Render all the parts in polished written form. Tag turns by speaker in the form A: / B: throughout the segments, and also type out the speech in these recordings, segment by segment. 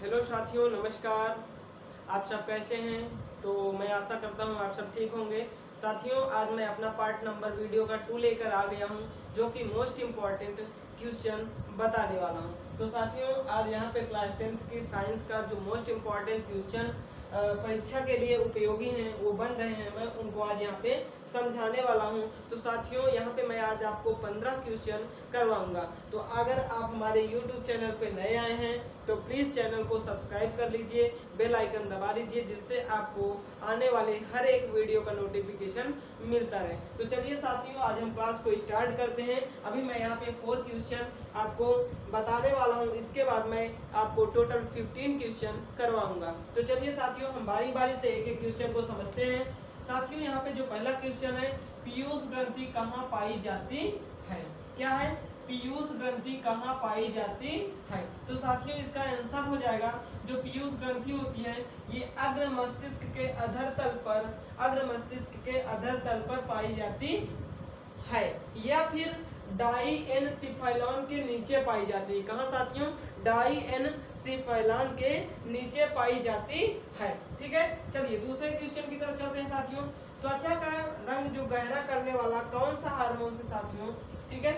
A: Hello साथियों, नमस्कार। आप सब कैसे हैं? तो मैं आशा करता हूं आप सब ठीक होंगे। साथियों, आज मैं अपना पार्ट नंबर वीडियो का 2 लेकर आ गया हूं, जो कि मोस्ट इम्पॉर्टेंट क्वेश्चन बताने वाला हूं। तो साथियों, आज यहां पे क्लास 10th की साइंस का जो मोस्ट इम्पॉर्टेंट क्वेश्चन परीक्षा के लिए उपयोगी हैं, वो बन रहे हैं, मैं उनको आज यहाँ पे समझाने वाला हूँ। तो साथियों, यहाँ पे मैं आज आपको 15 क्वेश्चन करवाऊंगा। तो अगर आप हमारे YouTube चैनल पे नए आए हैं तो प्लीज़ चैनल को सब्सक्राइब कर लीजिए, बेल आइकन दबा लीजिए, जिससे आपको आने वाले हर एक वीडियो का नोटिफिकेशन मिलता रहे। तो चलिए साथियों, आज हम क्लास को स्टार्ट करते हैं। अभी मैं यहाँ पे 4 क्वेश्चन आपको बताने वाला हूँ, इसके बाद मैं आपको टोटल 15 क्वेश्चन करवाऊंगा। तो चलिए साथियों, हम बारी बारी से एक एक क्वेश्चन को समझते हैं। साथियों, यहाँ पे जो पहला क्वेश्चन है, पीयूष ग्रंथि कहाँ पाई जाती है? क्या है? पीयूष ग्रंथि कहाँ पाई जाती है? तो साथियों, इसका आंसर हो जाएगा, जो पीयूष ग्रंथि होती है ये अग्र मस्तिष्क के अधर तल पर पाई जाती है, या फिर डाइएनसिफाइलॉन के नीचे पाई जाती है। कहाँ साथियों? डाइएनसिफाइलॉन के नीचे पाई जाती है। ठीक है, चलिए दूसरे क्वेश्चन की तरफ चलते हैं साथियों। त्वचा का रंग जो गहरा करने वाला कौन सा हार्मोन से साथियों? ठीक है,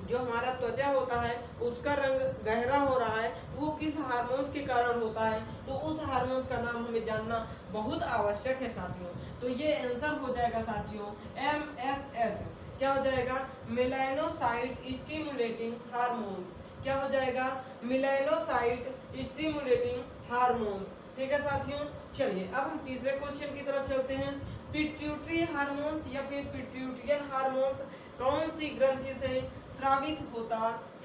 A: जो हमारा त्वचा होता है उसका रंग गहरा हो रहा है, वो किस हार्मोन्स के कारण होता है? तो उस हार्मोन्स का नाम हमें जानना बहुत आवश्यक है साथियों। तो ये आंसर हो जाएगा साथियों MSH। क्या हो जाएगा? Melanocyte stimulating hormones. क्या हो जाएगा? Melanocyte stimulating hormones. ठीक है साथियों, चलिए अब हम तीसरे क्वेश्चन की तरफ चलते हैं। पिट्यूटरी हार्मोन्स या फिर पिट्यूटरियल हार्मोन्स कौन सी ग्रंथि से स्रावित होता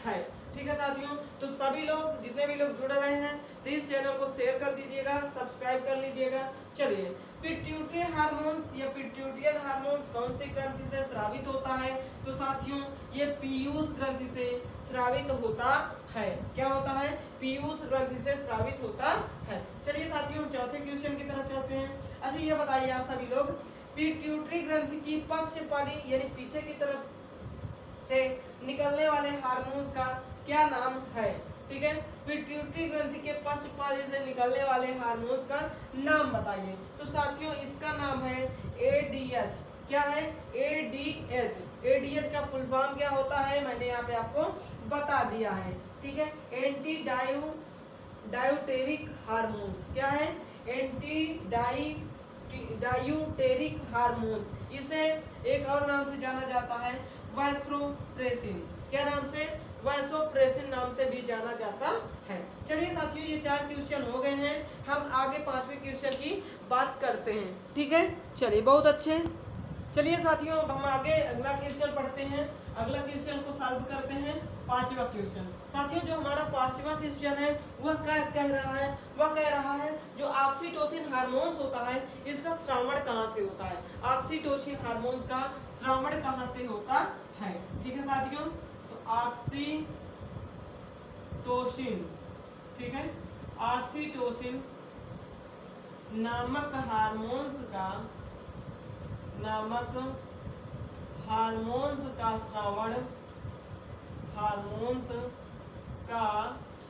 A: है? ठीक है साथियों, तो सभी लोग, जितने भी लोग जुड़ रहे हैं, प्लीज चैनल को शेयर कर दीजिएगा, सब्सक्राइब कर लीजिएगा। चलिए, पिट्यूटरी हार्मोन्स या पिट्यूटरियल हार्मोन्स कौन सी ग्रंथि से स्रावित होता है? तो साथियों, ये पीयूष ग्रंथि से स्रावित होता है। क्या होता है? पीयूष ग्रंथि से स्रावित होता है। चलिए साथियों, चौथे क्वेश्चन की तरफ चलते हैं। अच्छा, ये बताइए आप सभी लोग, पिट्यूटरी ग्रंथि की पश्चपाली यानी पीछे की तरफ से निकलने वाले हार्मोन्स का क्या नाम है? ठीक है, पिट्यूटरी ग्रंथि के पश्चपाली से निकलने वाले हार्मोन्स का नाम बताइए। तो साथियों, इसका नाम है ADH। क्या है? ADH। ADH का फुल फॉर्म क्या होता है? मैंने यहाँ पे आपको बता दिया है। ठीक है, एंटी डायूटेरिक हार्मोन्स। क्या है? Anti diuretic hormones. इसे एक और नाम से जाना जाता है, वैसोप्रेसिन। क्या नाम से? वैसोप्रेसिन नाम से भी जाना जाता है। चलिए साथियों, ये 4 क्वेश्चन हो गए हैं। हम आगे 5वें क्वेश्चन की बात करते हैं। ठीक है, चलिए बहुत अच्छे। चलिए साथियों, अब हम आगे अगला क्वेश्चन पढ़ते हैं। अगला क्वेश्चन को सॉल्व करते हैं। 5वां क्वेश्चन साथियों, जो हमारा 5वां क्वेश्चन है वह क्या कह रहा है? वह कह रहा है, जो ऑक्सीटोसिन हार्मोन्स होता है, इसका श्रावण कहाँ से होता है? ऑक्सीटोसिन हार्मोन्स का श्रावण कहाँ से होता है? ठीक है साथियों, तो ऑक्सीटोसिन, ठीक है, ऑक्सीटोसिन नामक हार्मोन्स का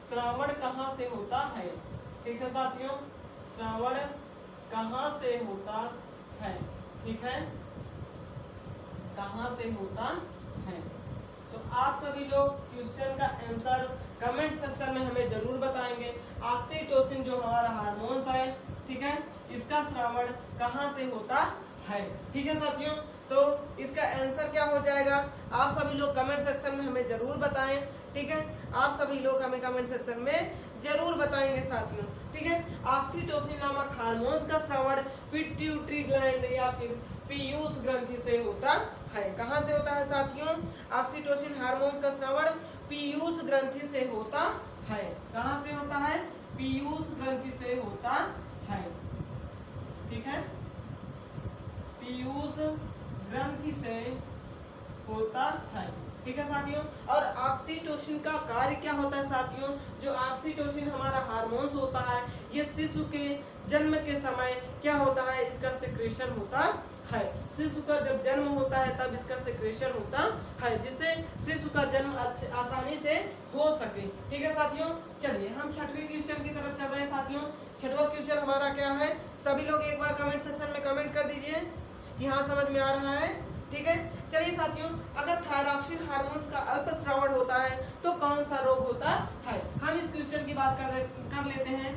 A: श्रावण कहाँ से होता है? ठीक है साथियों, श्रावण कहाँ से होता है? ठीक है, कहाँ से होता है? तो आप सभी लोग क्वेश्चन का आंसर कमेंट सेक्शन में हमें जरूर बताएंगे। ऑक्सीटोसिन जो हमारा हार्मोन है, ठीक है, इसका श्रावण कहाँ से होता है? ठीक है साथियों, तो इसका आंसर क्या हो जाएगा? आप सभी लोग कमेंट सेक्शन में हमें जरूर बताएं। ठीक है, आप सभी लोग हमें कमेंट सेक्शन में जरूर बताएंगे साथियों। ठीक है, ऑक्सीटोसिन नामक हार्मोन्स का श्रावण पिट्यूटरी ग्लैंड या फिर पीयूष ग्रंथि से होता है। कहाँ से होता है साथियों? ऑक्सीटोसिन हार्मोन का श्रावण पीयूष ग्रंथि से होता है। कहाँ से होता है? पीयूष ग्रंथि से होता है। ठीक है, पीयूष ग्रंथि से होता है। ठीक है साथियों। और ऑक्सीटोसिन का कार्य क्या होता है साथियों, जो ऑक्सीटोसिन हमारा हार्मोन्स होता है, ये शिशु के जन्म के समय क्या होता है, इसका सिक्रेशन होता है। शिशु का जब जन्म होता है तब इसका सिक्रेशन होता है, जिससे शिशु का जन्म आसानी से हो सके। ठीक है साथियों, चलिए हम छठवें क्वेश्चन की तरफ चल रहे हैं साथियों। छठवां क्वेश्चन हमारा क्या है, सभी लोग एक बार कमेंट सेक्शन में कमेंट कर दीजिए कि हाँ समझ में आ रहा है। ठीक है, चलिए साथियों, अगर थायरॉक्सिन हार्मोन्स का अल्पस्रावन होता है तो कौन सा रोग होता है। हम इस क्वेश्चन की बात कर लेते हैं।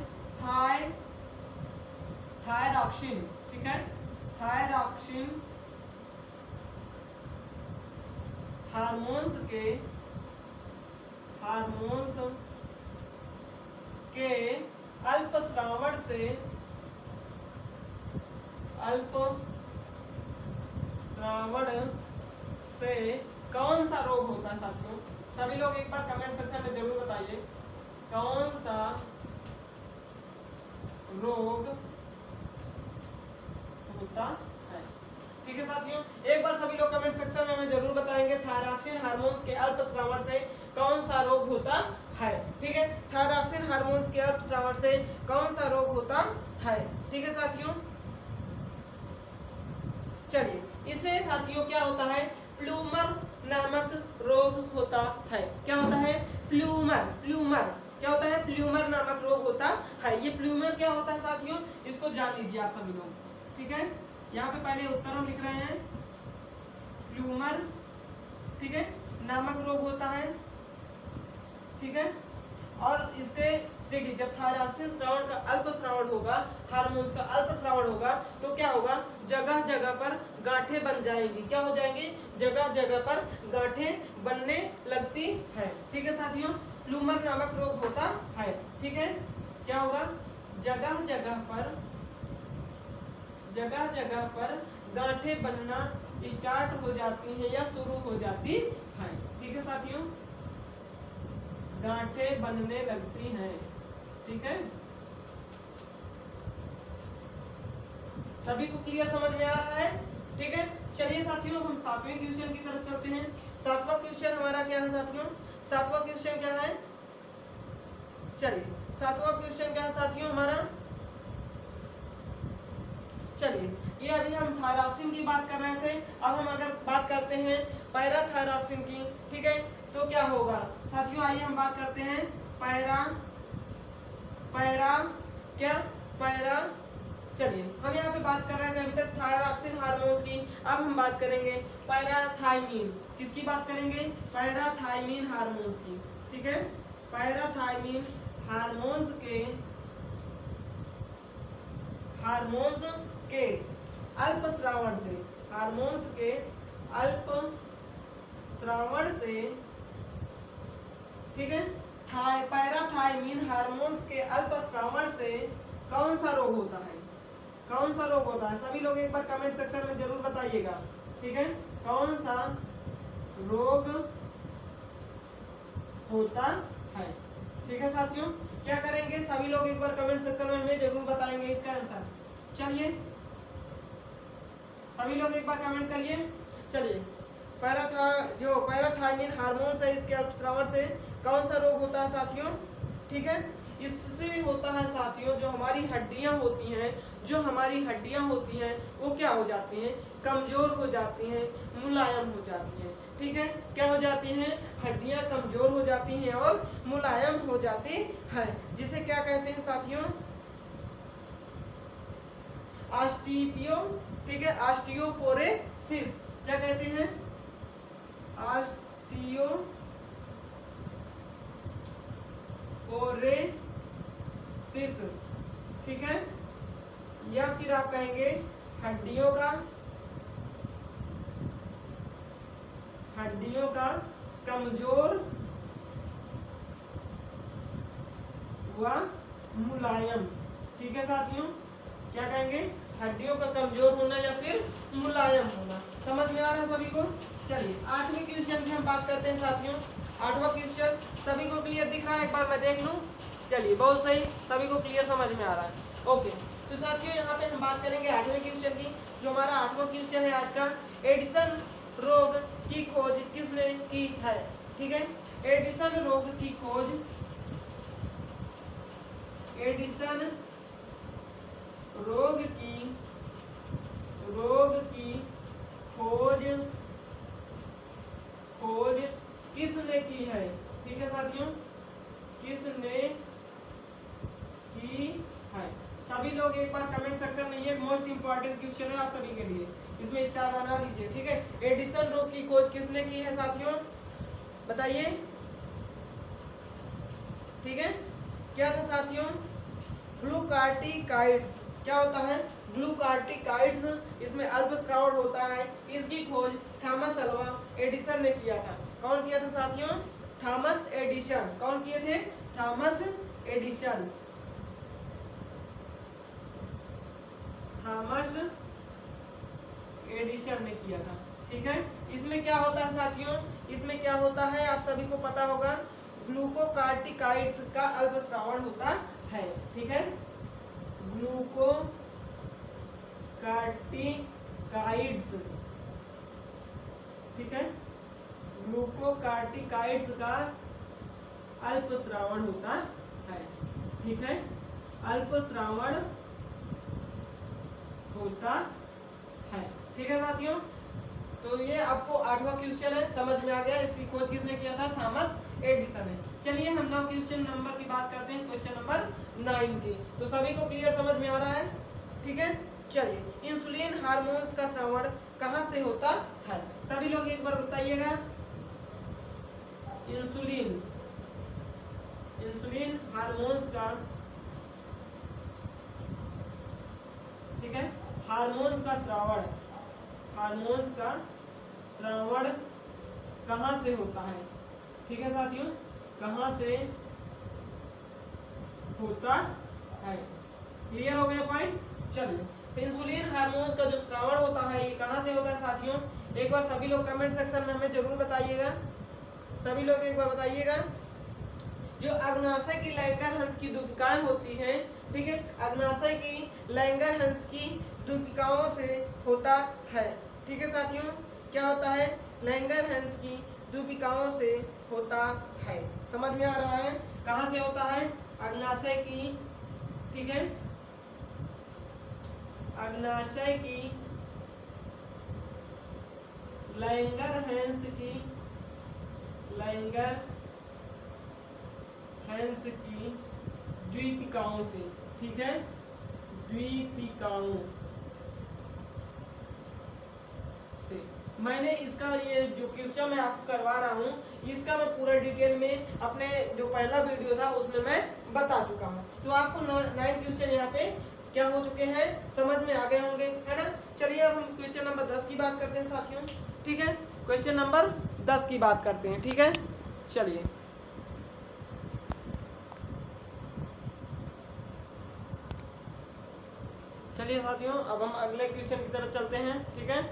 A: थायरॉक्सिन, ठीक है, थायरॉक्सिन हार्मोन्स के अल्पस्रावन से कौन सा रोग होता है साथियों। सभी लोग एक बार कमेंट सेक्शन में जरूर बताइए कौन सा रोग होता है। ठीक है साथियों, एक बार सभी लोग कमेंट सेक्शन में हमें जरूर बताएंगे थायरॉक्सिन हार्मोन्स के अल्पस्रावन से कौन सा रोग होता है। ठीक है, थायरॉक्सिन हार्मोन्स के अल्पस्रावन से कौन सा रोग होता है। ठीक है साथियों, चलिए, इसे साथियों क्या होता है, प्लूमर नामक रोग होता है। क्या होता है, प्लूमर क्या होता है, प्लूमर नामक रोग होता है। ये प्लूमर क्या होता है साथियों, इसको जान लीजिए आप सभी लोग। ठीक है, यहाँ पे पहले उत्तर हम लिख रहे हैं, प्लूमर, ठीक है, नामक रोग होता है। ठीक है, और इसके देखिए जब थायरॉक्सिन स्रावन का अल्पस्रावन होगा, हार्मोन्स का अल्पस्रावन होगा, तो क्या होगा, जगह जगह पर गांठें बन जाएंगी। क्या हो जाएंगी, जगह जगह पर गांठें बनने लगती है। ठीक है साथियों, प्लूमर नामक रोग होता है। ठीक है, क्या होगा, जगह जगह पर गांठें बनना स्टार्ट हो जाती है या शुरू हो जाती है। ठीक है साथियों, गांठें बनने लगती हैं। ठीक है, सभी को क्लियर समझ में आ रहा है। ठीक है, चलिए साथियों हम सातवें क्वेश्चन की तरफ चलते हैं। सातवां क्वेश्चन हमारा क्या है साथियों, सातवां क्वेश्चन क्या है, चलिए सातवां क्वेश्चन क्या है साथियों हमारा, चलिए ये अभी हम थायरॉक्सिन की बात कर रहे थे, अब हम अगर बात करते हैं पैराथायरॉक्सिन की। ठीक है, तो क्या होगा साथियों, आइए हम बात करते हैं चलिए हम यहाँ पे बात कर रहे थे अभी तक थायरॉक्सिन हार्मोन्स की, अब हम बात करेंगे पैराथायमिन। किसकी बात करेंगे, पैराथायमिन हार्मोन्स की। ठीक है, पैराथायमिन हार्मोन्स के अल्पस्रावन से, ठीक है, पैराथायमिन हार्मोन्स के अल्पस्रावन से कौन सा रोग होता है, कौन सा रोग होता है। सभी लोग एक बार कमेंट सेक्शन में जरूर बताइएगा। ठीक है, कौन सा रोग होता है। ठीक है साथियों, क्या करेंगे, सभी लोग एक बार कमेंट सेक्शन में हमें जरूर बताएंगे इसका आंसर। चलिए सभी लोग एक बार कमेंट करिए। चलिए, पैराथायमिन हार्मोन है, इसके अल्पस्रावन से कौन सा रोग होता है साथियों। ठीक है, इससे होता है साथियों जो हमारी हड्डियां होती हैं वो क्या हो जाती हैं, कमजोर हो जाती हैं, मुलायम हो जाती हैं। ठीक है, क्या हो जाती हैं, हड्डियां कमजोर हो जाती हैं और मुलायम हो जाती है, जिसे क्या कहते हैं साथियों, ऑस्टियो। ठीक है, ऑस्टियोपोरोसिस क्या कहते हैं, ऑस्टियोपोरोसिस। ठीक है, या फिर आप कहेंगे हड्डियों का कमजोर व मुलायम। ठीक है साथियों, क्या कहेंगे, हड्डियों का कमजोर होना या फिर मुलायम होना। समझ में आ रहा है सभी को। चलिए 8वें क्वेश्चन की हम बात करते हैं साथियों। 8वां क्वेश्चन सभी को क्लियर दिख रहा है, एक बार मैं देख लूं। चलिए बहुत सही, सभी को क्लियर समझ में आ रहा है। ओके, तो साथियों यहाँ पे हम बात करेंगे 8वें क्वेश्चन की। जो हमारा 8वां क्वेश्चन है आज का, एडिसन रोग की खोज किसने की है? ठीक है, एडिसन रोग की खोज, एडिसन रोग की खोज किसने की है? ठीक है साथियों, किसने की है? सभी लोग एक बार कमेंट सेक्शन में, ये मोस्ट इंपॉर्टेंट क्वेश्चन है आप सभी के लिए, इसमें स्टार बना लीजिए। ठीक है, एडिसन रोग की खोज किसने की है साथियों, बताइए। ठीक है, क्या था साथियों? ग्लूकार्टिकाइड्स। क्या होता है? ग्लूकार्टिकाइड्स, इसमें अल्पस्राव होता है। इसकी खोज थॉमस अल्वा एडिसन ने किया था। कौन किया था साथियों? Thomas Edison. कौन किए थे? Thomas Edison. थॉमस एडिसन ने किया था। ठीक है, इसमें क्या होता है साथियों? इसमें क्या होता है आप सभी को पता होगा, ग्लूकोकार्टिकाइड्स का अल्पस्रावन होता है। ठीक है, ग्लूकोकार्टिकाइड्स, ठीक है, ग्लूकोकार्टिकाइड्स का अल्पस्रावन होता है। ठीक है, अल्पस्रावन होता है। ठीक है साथियों, तो ये आपको 8वां क्वेश्चन है, समझ में आ गया। इसकी खोज किसने किया था? थॉमस एडिसन ने। चलिए हम लोग क्वेश्चन नंबर की बात करते हैं, क्वेश्चन नंबर 9 की। तो सभी को क्लियर समझ में आ रहा है? ठीक है, चलिए, इंसुलिन हार्मोन्स का स्रावन कहां से होता है? सभी लोग एक बार बताइएगा। इंसुलिन हार्मोन्स का, ठीक है, हार्मोन्स का श्रावण कहां से होता है? ठीक है साथियों, कहां से होता है? क्लियर हो गया पॉइंट? चलिए, इंसुलिन हार्मोन्स का जो श्रावण होता है ये कहां से होता है साथियों? एक बार सभी लोग कमेंट सेक्शन में हमें जरूर बताइएगा। सभी लोग एक बार बताइएगा। जो अग्नाशय की लैंगरहंस की दूपिकाएं होती हैं, ठीक है, अग्नाशय की लैंगरहंस की दूपिकाओं से होता है। ठीक है साथियों, क्या होता है? लैंगरहंस की दूपिकाओं से होता है। समझ में आ रहा है? कहां से होता है? अग्नाशय की, ठीक है, अग्नाशय की लैंगरहंस की द्वीपिकाओं से। ठीक है, द्वीपिकाओं से। मैंने इसका ये जो क्वेश्चन मैं आपको करवा रहा हूँ, इसका मैं पूरा डिटेल में अपने जो पहला वीडियो था उसमें मैं बता चुका हूँ। तो आपको 9 क्वेश्चन यहाँ पे क्या हो चुके हैं, समझ में आ गए होंगे, है ना। चलिए अब हम क्वेश्चन नंबर 10 की बात करते हैं साथियों। ठीक है, क्वेश्चन नंबर 10 की बात करते हैं। ठीक है, चलिए, साथियों अब हम अगले क्वेश्चन की तरफ चलते हैं। ठीक है,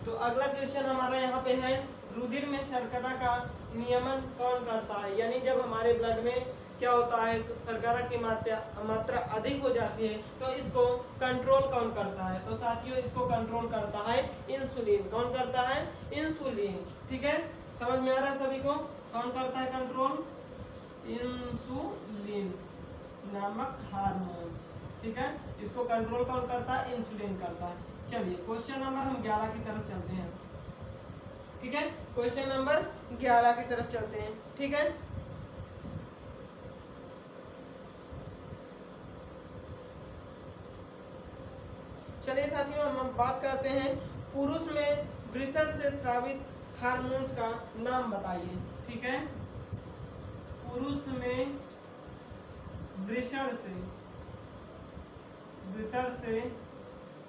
A: तो अगला क्वेश्चन हमारा यहाँ पे है, रुधिर में शर्करा का नियमन कौन करता है? यानी जब हमारे ब्लड में क्या होता है, शर्करा की मात्रा अधिक हो जाती है तो इसको कंट्रोल कौन करता है? तो साथियों इसको कंट्रोल करता है इंसुलिन। कौन करता है? इंसुलिन। ठीक है, समझ में आ रहा है सभी को? कौन करता है कंट्रोल? इंसुलिन नामक हार्मोन। ठीक है, इसको कंट्रोल कौन करता है? इंसुलिन करता है। चलिए क्वेश्चन नंबर हम 11 की तरफ चलते हैं। ठीक है, क्वेश्चन नंबर 11 की तरफ चलते हैं। ठीक है, चलिए साथियों हम बात करते हैं, पुरुष में वृषण से स्रावित हार्मोन्स का नाम बताइए। ठीक है, पुरुष में वृषण से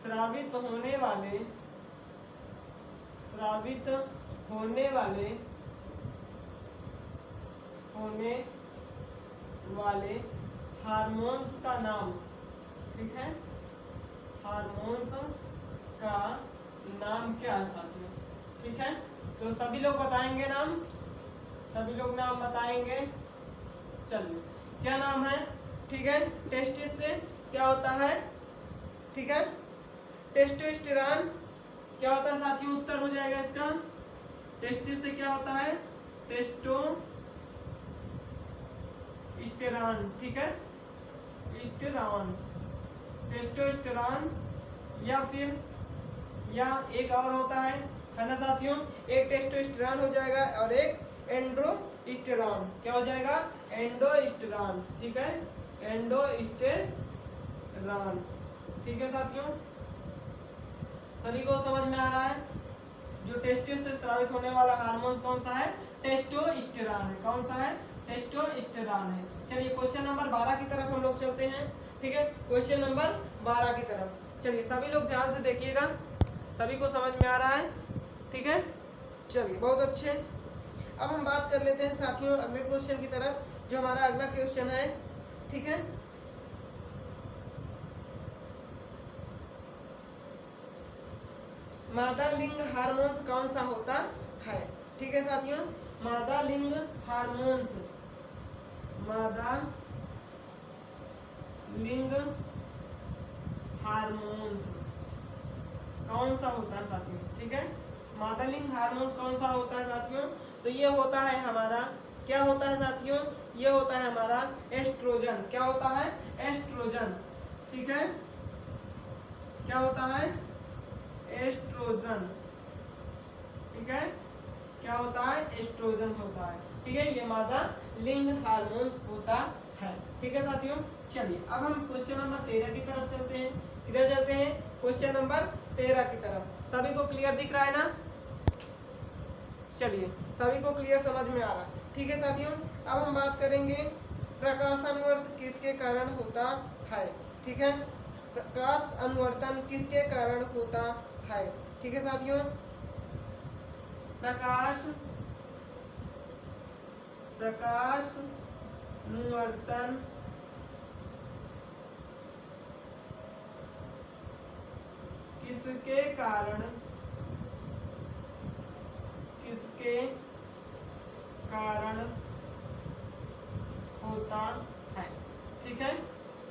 A: स्रावित होने वाले हार्मोन्स का नाम। ठीक है, हार्मोन्स का नाम क्या है साथियों? ठीक है, तो सभी लोग बताएंगे नाम, सभी लोग नाम बताएंगे। चलिए, क्या नाम है? ठीक है, टेस्टिस से क्या होता है? ठीक है, टेस्टोस्टेरॉन क्या होता है साथियों? उत्तर हो जाएगा इसका टेस्टिस से क्या होता है? टेस्टोस्टेरॉन, ठीक है, स्टेरॉन, टेस्टोस्टेरॉन, या एक और होता है ना साथियों, एक टेस्टोस्टेरॉन हो जाएगा और एक एंड्रोस्टेरॉन। क्या हो जाएगा? एंडोस्टेरॉन, ठीक है, एंडोस्टेरॉन, ठीक है साथियों। सभी को समझ में आ रहा है? जो टेस्टिस से स्रावित होने वाला हार्मोन कौन सा है? टेस्टोस्टेरॉन है। कौन सा है? टेस्टोस्टेरॉन है। चलिए क्वेश्चन नंबर 12 की तरफ हम लोग चलते हैं, ठीक है, क्वेश्चन नंबर 12 की तरफ। चलिए सभी लोग ध्यान से देखिएगा, सभी को समझ में आ रहा है? ठीक है, चलिए बहुत अच्छे। अब हम बात कर लेते हैं साथियों अगले क्वेश्चन की तरफ, जो हमारा अगला क्वेश्चन है, ठीक है। मादा लिंग हार्मोन्स कौन सा होता है? ठीक है साथियों, मादा लिंग हार्मोन्स, मादा लिंग हार्मोन्स कौन सा होता है साथियों? ठीक है, मादा लिंग हार्मोन्स कौन सा होता है साथियों? तो ये होता है हमारा, क्या होता है साथियों? ये होता है हमारा एस्ट्रोजन। क्या होता है? एस्ट्रोजन, ठीक है, क्या होता है? एस्ट्रोजन, ठीक है, क्या होता है? एस्ट्रोजन होता है, ठीक है, ये मादा लिंग हार्मोन्स होता है, ठीक है साथियों। चलिए अब हम क्वेश्चन नंबर 13 की तरफ चलते हैं। किधर चलते हैं? क्वेश्चन नंबर 13 की तरफ। सभी को क्लियर दिख रहा है ना? चलिए सभी को क्लियर समझ में आ रहा है, ठीक है साथियों। अब हम बात करेंगे प्रकाश अनुवर्तन किसके कारण होता है? ठीक है, प्रकाश अनुवर्तन किसके कारण होता है? ठीक है साथियों, प्रकाश अनुवर्तन किसके कारण होता है? ठीक है,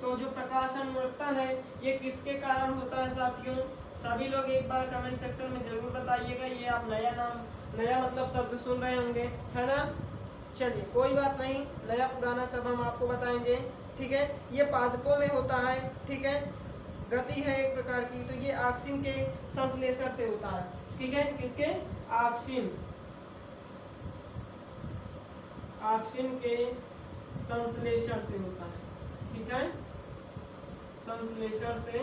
A: तो जो प्रकाश अनुवर्तन है ये किसके कारण होता है साथियों? सभी लोग एक बार कमेंट सेक्शन में जरूर बताइएगा। ये आप नया मतलब शब्द सुन रहे होंगे, है ना? चलिए कोई बात नहीं, नया पुराना सब हम आपको बताएंगे, ठीक है। ये पादपों में होता है, ठीक है, गति है एक प्रकार की, तो ये ऑक्सीन के संश्लेषण से होता है, ठीक है, किसके? ऑक्सीन के संश्लेषण से होता है, ठीक है, संश्लेषण से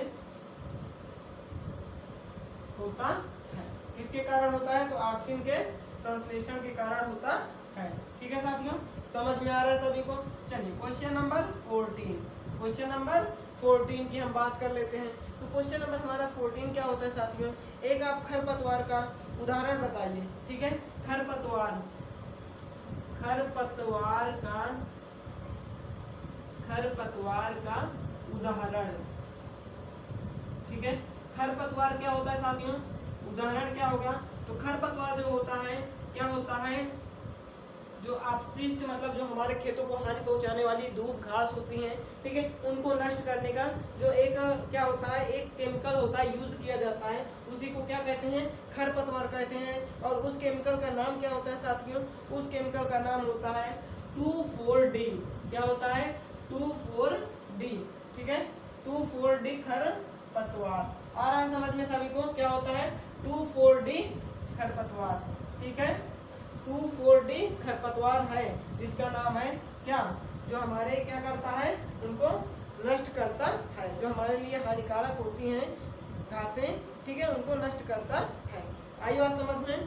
A: होता है। किसके कारण होता है? तो ऑक्सीन के संश्लेषण के कारण होता है, ठीक है साथियों, समझ में आ रहा है सभी को? चलिए क्वेश्चन नंबर 14, क्वेश्चन नंबर 14 की हम बात कर लेते हैं। तो क्वेश्चन नंबर हमारा 14 क्या होता है साथियों? एक आप खरपतवार का उदाहरण बताइए, ठीक है, खरपतवार का उदाहरण, ठीक है, खरपतवार क्या होता है साथियों? उदाहरण क्या होगा? तो खरपतवार जो होता है, क्या होता है? जो अपशिष्ट मतलब जो हमारे खेतों को हानि पहुंचाने वाली दूब घास होती हैं, ठीक है, उनको नष्ट करने का जो एक क्या होता है, एक केमिकल होता है, यूज किया जाता है, उसी को क्या कहते हैं? खरपतवार कहते हैं। और उस केमिकल का नाम क्या होता है साथियों? उस केमिकल का नाम होता है 2,4-D। क्या होता है? 2,4-D, ठीक है, 2,4-D खरपतवार। आ रहा है समझ में सभी को? क्या होता है? 2,4-D खरपतवार, ठीक है, 2,4-D खरपतवार है, जिसका नाम है क्या? जो हमारे क्या करता है? उनको नष्ट करता है, जो हमारे लिए हानिकारक होती हैं घासें, ठीक है, उनको नष्ट करता है। आई बात समझ में?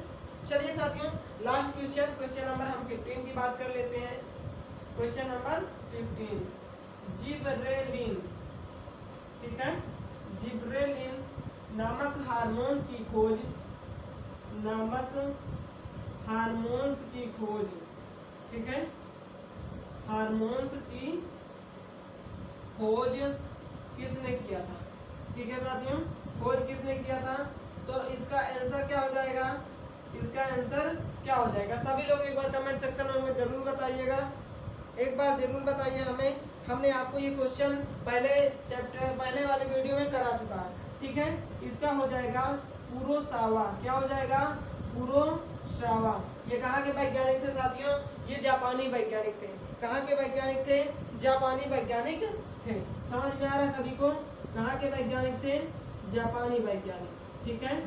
A: चलिए साथियों लास्ट क्वेश्चन, क्वेश्चन नंबर हम 15 की बात कर लेते हैं। क्वेश्चन नंबर 15, जिबरेलिन, ठीक है, जिबरेलिन नामक हार्मोन्स की खोज, ठीक है, हार्मोन्स की खोज किसने किया था? ठीक है साथियों, खोज किसने किया था? तो इसका आंसर क्या हो जाएगा? इसका आंसर क्या हो जाएगा? सभी लोग एक बार कमेंट सेक्शन में जरूर बताइएगा, एक बार जरूर बताइए हमें। हमने आपको ये क्वेश्चन पहले वाले वीडियो में करा चुका है, ठीक है। इसका हो जाएगा कुरोसावा। क्या हो जाएगा? Kurosawa, Kurosawa. ये कहाँ के वैज्ञानिक थे साथियों? ये जापानी वैज्ञानिक थे। कहाँ के वैज्ञानिक थे? जापानी वैज्ञानिक थे। समझ में आ रहा है सभी को? कहाँ के वैज्ञानिक थे? जापानी वैज्ञानिक। ठीक है,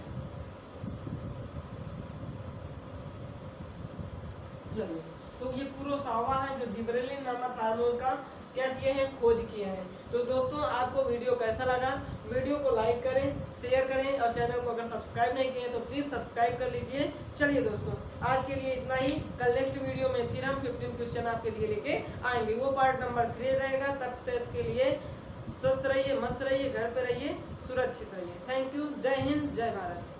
A: चलिए। तो ये कुरोसावा है जो जिबरेलिन नामक हार्मोन का क्या किए हैं? खोज किए हैं। तो दोस्तों आपको वीडियो कैसा लगा? वीडियो को लाइक करें, शेयर करें और चैनल को अगर सब्सक्राइब नहीं किए तो प्लीज सब्सक्राइब कर लीजिए। चलिए दोस्तों, आज के लिए इतना ही। कल नेक्स्ट वीडियो में फिर हम 15 क्वेश्चन आपके लिए लेके आएंगे। वो पार्ट नंबर 3 रहेगा। तब तक के लिए स्वस्थ रहिए, मस्त रहिए, घर पे रहिए, सुरक्षित रहिए। Thank you. जय हिंद, जय भारत।